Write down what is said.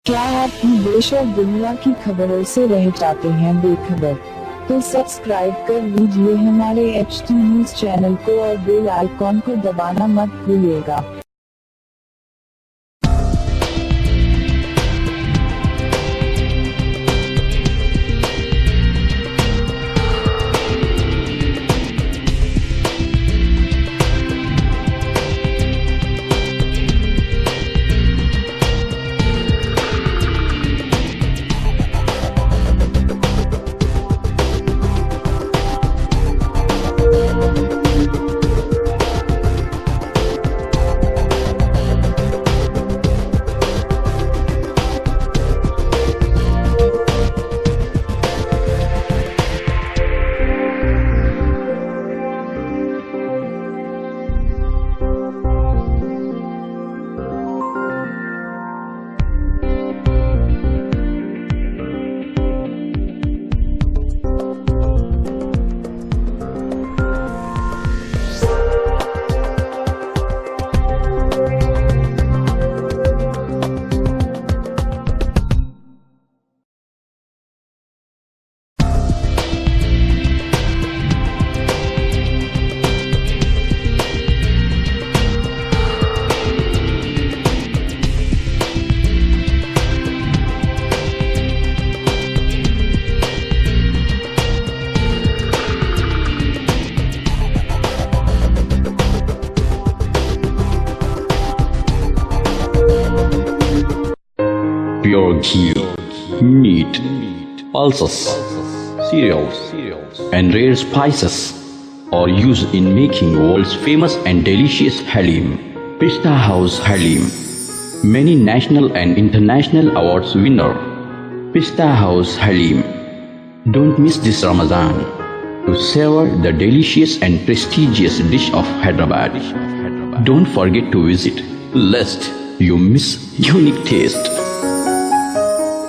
क्या आप भी देश और दुनिया की खबरों से रह जाते हैं बेखबर? तो सब्सक्राइब कर लीजिए हमारे HT न्यूज चैनल को और बेल आइकॉन को दबाना मत भूलिएगा। Pure ghee, meat, pulses, cereals, and rare spices are used in making world's famous and delicious halim. Pista House Halim, many national and international awards winner. Pista House Halim. Don't miss this Ramadan to savor the delicious and prestigious dish of Hyderabad. Don't forget to visit, lest you miss unique taste.